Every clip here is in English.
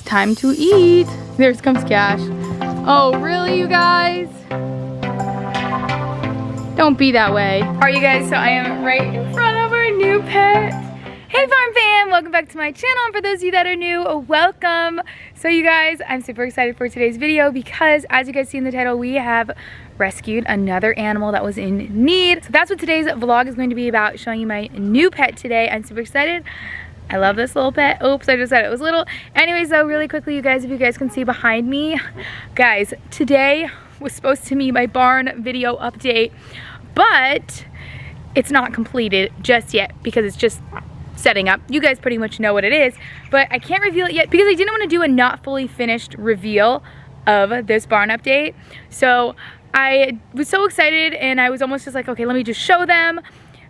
time to eat. There comes Cash. Oh, really, you guys? Don't be that way. All right, you guys, so I am right in front of our new pet. Hey farm fam, welcome back to my channel. And for those of you that are new, welcome. So you guys, I'm super excited for today's video because as you guys see in the title, we have rescued another animal that was in need. So that's what today's vlog is going to be about, showing you my new pet today. I'm super excited. I love this little pet. Oops, I just said it was little. Anyways though, really quickly, you guys, if you guys can see behind me, guys, today was supposed to be my barn video update, but it's not completed just yet because it's just setting up. You guys pretty much know what it is, but I can't reveal it yet because I didn't want to do a not fully finished reveal of this barn update. So I was so excited and I was almost just like, okay, let me just show them.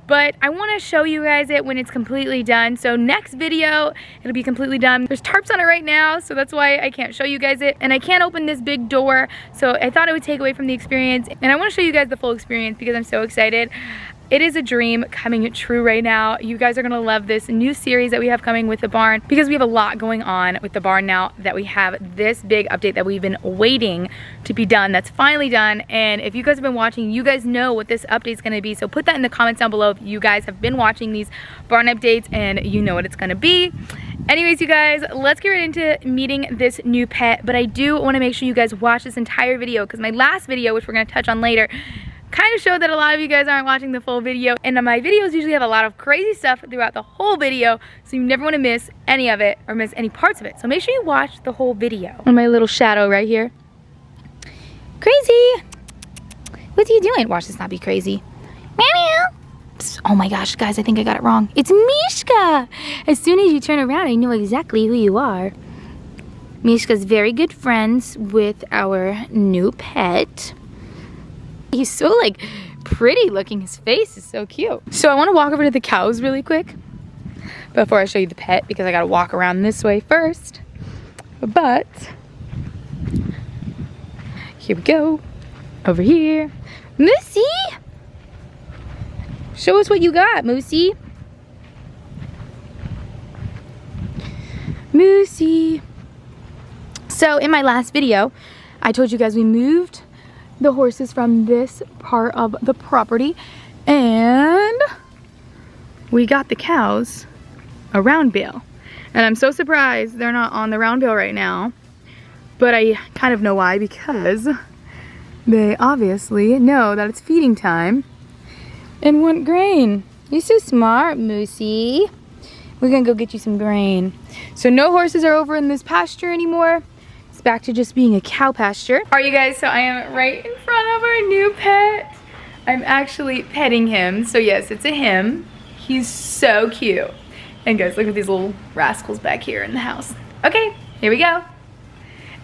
But I want to show you guys it when it's completely done. So next video, it'll be completely done. There's tarps on it right now, so that's why I can't show you guys it. And I can't open this big door, so I thought it would take away from the experience. And I want to show you guys the full experience because I'm so excited. It is a dream coming true right now. You guys are gonna love this new series that we have coming with the barn because we have a lot going on with the barn now that we have this big update that we've been waiting to be done, that's finally done. And if you guys have been watching, you guys know what this update is gonna be. So put that in the comments down below if you guys have been watching these barn updates and you know what it's gonna be. Anyways, you guys, let's get right into meeting this new pet. But I do wanna make sure you guys watch this entire video because my last video, which we're gonna touch on later, kind of showed that a lot of you guys aren't watching the full video, and my videos usually have a lot of crazy stuff throughout the whole video, so you never want to miss any of it or miss any parts of it. So make sure you watch the whole video. And my little shadow right here. Crazy! What are you doing? Watch this not be crazy. Meow. Oh my gosh, guys, I think I got it wrong. It's Mishka! As soon as you turn around, I know exactly who you are. Mishka's very good friends with our new pet. He's so like pretty looking. His face is so cute. So I want to walk over to the cows really quick before I show you the pet because I got to walk around this way first. But here we go. Over here. Moosey! Show us what you got, Moosey. Moosey. So in my last video, I told you guys we moved the horses from this part of the property and we got the cows a round bale, and I'm so surprised they're not on the round bale right now, but I kind of know why, because they obviously know that it's feeding time and want grain. You're so smart, Moosey. We're gonna go get you some grain. So no horses are over in this pasture anymore. It's back to just being a cow pasture. All right, you guys, so I am right in front of our new pet. I'm actually petting him. So yes, it's a him. He's so cute. And guys, look at these little rascals back here in the house. Okay, here we go.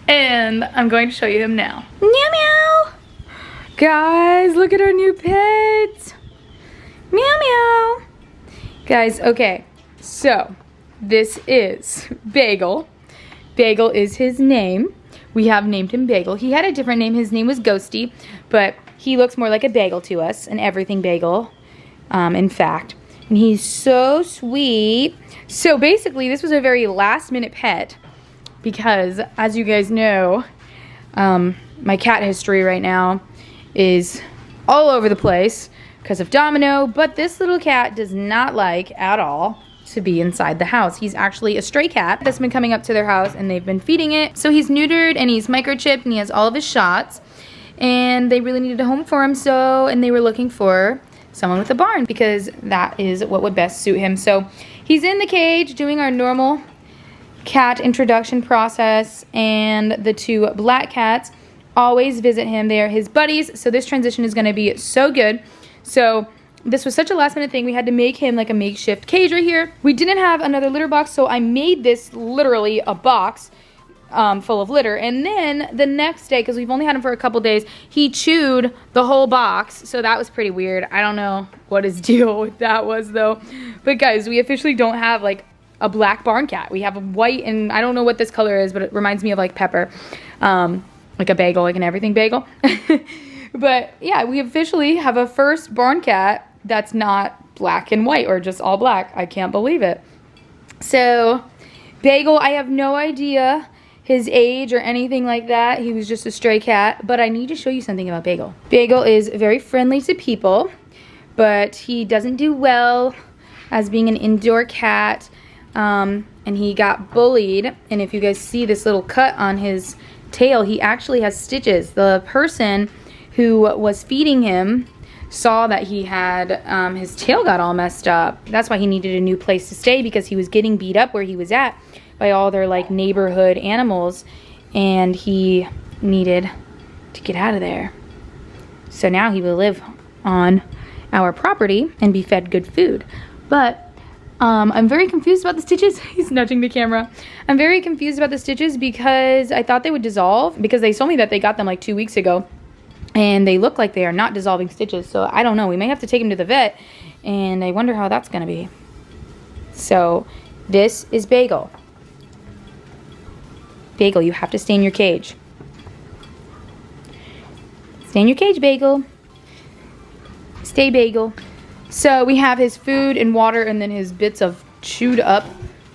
And I'm going to show you him now. Meow meow. Guys, look at our new pet. Meow meow. Guys, okay, so this is Bagel. Bagel is his name. We have named him Bagel. He had a different name. His name was Ghosty, but he looks more like a bagel to us, an everything bagel, in fact. And he's so sweet. So basically, this was a very last minute pet because, as you guys know, my cat history right now is all over the place because of Domino, but this little cat does not like at all to be inside the house. He's actually a stray cat that's been coming up to their house and they've been feeding it. So he's neutered and he's microchipped and he has all of his shots, and they really needed a home for him, and they were looking for someone with a barn because that is what would best suit him. So he's in the cage doing our normal cat introduction process, and the two black cats always visit him. They are his buddies, so this transition is going to be so good. So this was such a last minute thing. We had to make him like a makeshift cage right here. We didn't have another litter box, so I made this literally a box full of litter. And then the next day, because we've only had him for a couple days, he chewed the whole box. So that was pretty weird. I don't know what his deal with that was though. But guys, we officially don't have like a black barn cat. We have a white, and I don't know what this color is, but it reminds me of like pepper. Like a bagel, like an everything bagel. But yeah, we officially have a first barn cat that's not black and white or just all black. I can't believe it. So Bagel, I have no idea his age or anything like that. He was just a stray cat. But I need to show you something about Bagel. Bagel is very friendly to people, but he doesn't do well as being an indoor cat. And he got bullied. And if you guys see this little cut on his tail, he actually has stitches. The person who was feeding him saw that he had his tail got all messed up. That's why he needed a new place to stay, because he was getting beat up where he was at by all their like neighborhood animals, and he needed to get out of there. So now he will live on our property and be fed good food. But I'm very confused about the stitches. He's nudging the camera. I'm very confused about the stitches because I thought they would dissolve, because they told me that they got them like 2 weeks ago. And they look like they are not dissolving stitches. So I don't know. We may have to take him to the vet. And I wonder how that's going to be. So this is Bagel. Bagel, you have to stay in your cage. Stay in your cage, Bagel. Stay, Bagel. So we have his food and water and then his bits of chewed up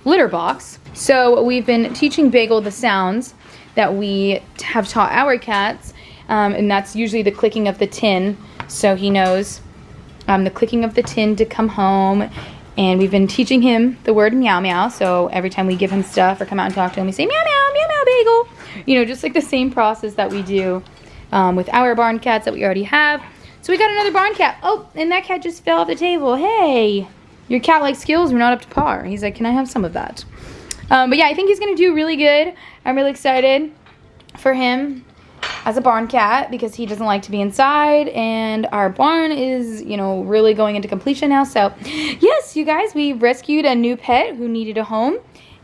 litter box. So we've been teaching Bagel the sounds that we have taught our cats. And that's usually the clicking of the tin, so he knows the clicking of the tin to come home. And we've been teaching him the word meow meow, so every time we give him stuff or come out and talk to him, we say meow meow, meow meow, Bagel. You know, just like the same process that we do with our barn cats that we already have. So we got another barn cat. Oh, and that cat just fell off the table. Hey, your cat-like skills were not up to par. He's like, can I have some of that? But yeah, I think he's gonna do really good. I'm really excited for him as a barn cat, because he doesn't like to be inside, and our barn is, you know, really going into completion now. So yes, you guys, we rescued a new pet who needed a home,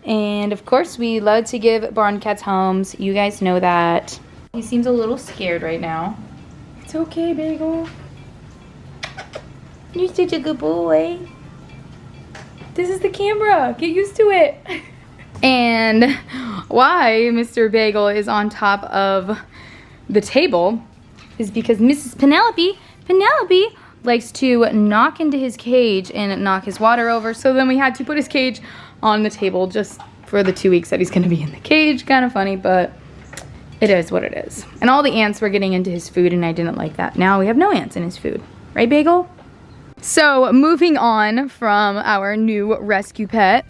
and of course we love to give barn cats homes. You guys know that. He seems a little scared right now. It's okay, Bagel. You're such a good boy. This is the camera. Get used to it. And why Mr. Bagel is on top of the table is because Mrs. Penelope likes to knock into his cage and knock his water over. So then we had to put his cage on the table just for the 2 weeks that he's gonna be in the cage. Kind of funny, but it is what it is. And all the ants were getting into his food, and I didn't like that. Now we have no ants in his food. Right, Bagel? So moving on from our new rescue pet,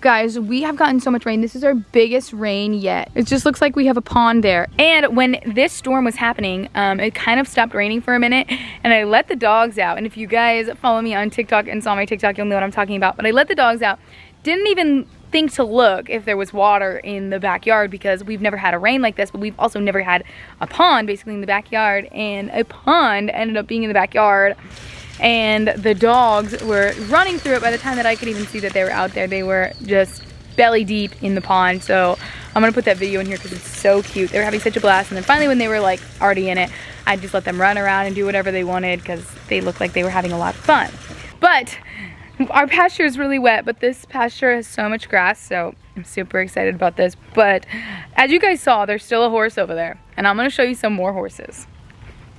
guys, we have gotten so much rain. This is our biggest rain yet. It just looks like we have a pond there. And when this storm was happening, it kind of stopped raining for a minute, and I let the dogs out. And if you guys follow me on TikTok and saw my TikTok, you'll know what I'm talking about. But I let the dogs out. Didn't even think to look if there was water in the backyard, because we've never had a rain like this, but we've also never had a pond basically in the backyard. And a pond ended up being in the backyard, and the dogs were running through it. By the time that I could even see that they were out there, they were just belly deep in the pond. So I'm gonna put that video in here because it's so cute. They were having such a blast, and then finally when they were like already in it, I just let them run around and do whatever they wanted because they looked like they were having a lot of fun. But our pasture is really wet, but this pasture has so much grass, so I'm super excited about this. But as you guys saw, there's still a horse over there, and I'm gonna show you some more horses.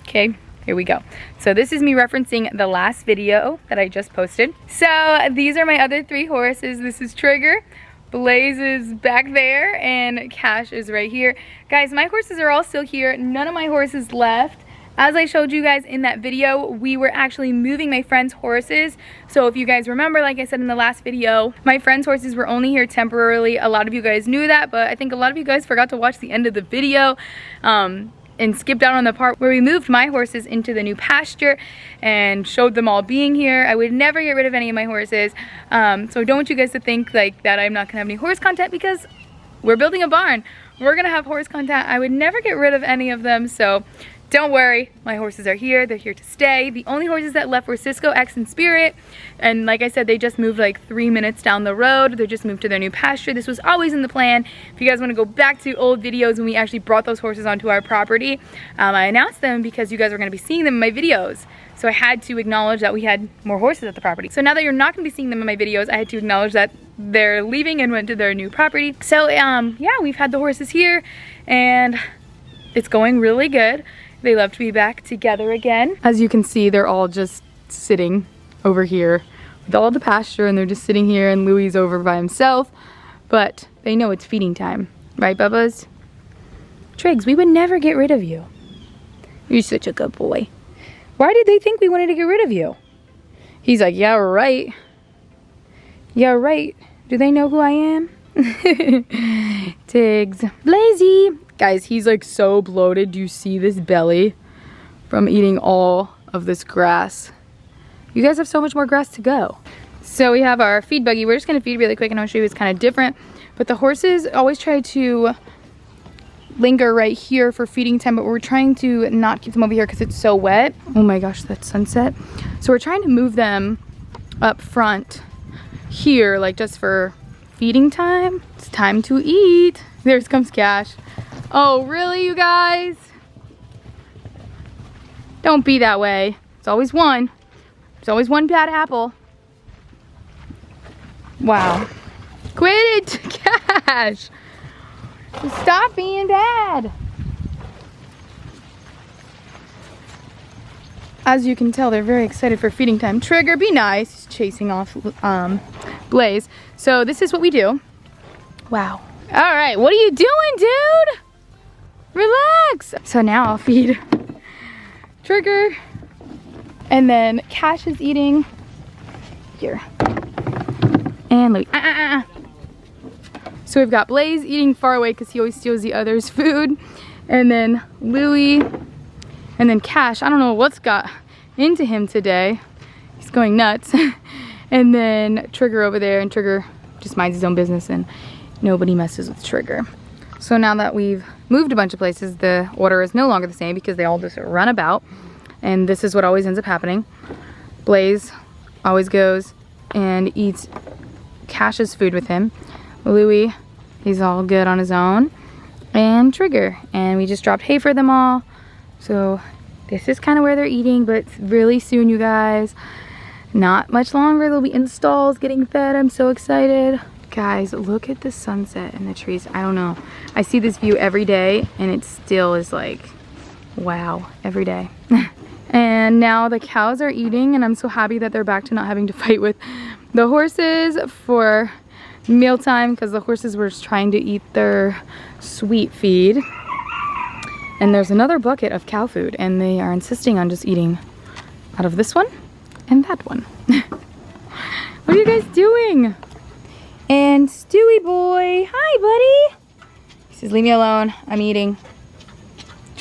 Okay, here we go. So this is me referencing the last video that I just posted. So these are my other 3 horses. This is Trigger, Blaze is back there, and Cash is right here. Guys, my horses are all still here. None of my horses left. As I showed you guys in that video, we were actually moving my friend's horses. So if you guys remember, like I said in the last video, my friend's horses were only here temporarily. A lot of you guys knew that, but I think a lot of you guys forgot to watch the end of the video and skipped out on the part where we moved my horses into the new pasture and showed them all being here. I would never get rid of any of my horses. So I don't want you guys to think like that I'm not gonna have any horse content, because we're building a barn. We're gonna have horse content. I would never get rid of any of them, so don't worry, my horses are here. They're here to stay. The only horses that left were Cisco, X, and Spirit. And like I said, they just moved like 3 minutes down the road. They just moved to their new pasture. This was always in the plan. If you guys want to go back to old videos when we actually brought those horses onto our property, I announced them because you guys were going to be seeing them in my videos. So I had to acknowledge that we had more horses at the property. So now that you're not going to be seeing them in my videos, I had to acknowledge that they're leaving and went to their new property. So yeah, we've had the horses here, and it's going really good. They love to be back together again. As you can see, they're all just sitting over here with all the pasture, and they're just sitting here, and Louie's over by himself. But they know it's feeding time. Right, Bubba's? Triggs, we would never get rid of you. You're such a good boy. Why did they think we wanted to get rid of you? He's like, yeah, right. Yeah, right. Do they know who I am? Tiggs. Blazy. Guys, he's like so bloated. Do you see this belly from eating all of this grass? You guys have so much more grass to go. So we have our feed buggy. We're just gonna feed really quick and I'll show you it's kind of different. But the horses always try to linger right here for feeding time, but we're trying to not keep them over here because it's so wet. Oh my gosh, that's sunset. So we're trying to move them up front here, like just for feeding time. It's time to eat. There comes Cash. Oh, really, you guys? Don't be that way. It's always one. There's always one bad apple. Wow. Quit it, Cash. Stop being bad. As you can tell, they're very excited for feeding time. Trigger, be nice. He's chasing off Blaze. So this is what we do. Wow. All right, what are you doing, dude? Relax. So now I'll feed Trigger. And then Cash is eating here. And Louie. So we've got Blaze eating far away because he always steals the other's food. And then Louie. And then Cash. I don't know what's got into him today. He's going nuts. And then Trigger over there. And Trigger just minds his own business and nobody messes with Trigger. So now that we've moved a bunch of places, the order is no longer the same because they all just run about. And this is what always ends up happening. Blaze always goes and eats Cash's food with him. Louie, he's all good on his own. And Trigger. And we just dropped hay for them all. So this is kind of where they're eating, but really soon, you guys. Not much longer. They'll be in stalls getting fed. I'm so excited. Guys, look at the sunset and the trees. I don't know. I see this view every day and it still is like, wow, every day. And now the cows are eating and I'm so happy that they're back to not having to fight with the horses for mealtime because the horses were trying to eat their sweet feed. And there's another bucket of cow food and they are insisting on just eating out of this one and that one. What are you guys doing? And Stewie boy, hi buddy. He says, leave me alone, I'm eating.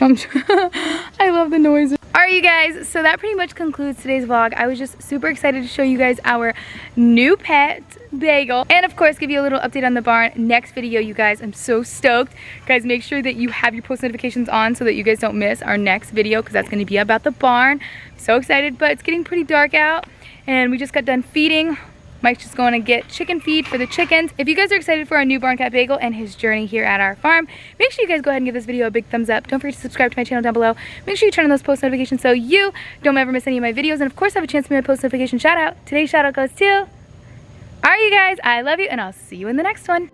I love the noises. Alright you guys, so that pretty much concludes today's vlog. I was just super excited to show you guys our new pet, Bagel. And of course, give you a little update on the barn. Next video, you guys, I'm so stoked. Guys, make sure that you have your post notifications on so that you guys don't miss our next video because that's going to be about the barn. So excited, but it's getting pretty dark out. And we just got done feeding. Mike's just going to get chicken feed for the chickens. If you guys are excited for our new barn cat Bagel and his journey here at our farm, make sure you guys go ahead and give this video a big thumbs up. Don't forget to subscribe to my channel down below. Make sure you turn on those post notifications so you don't ever miss any of my videos. And of course, have a chance to be my post notification shout out. Today's shout out goes to, alright you guys, I love you and I'll see you in the next one.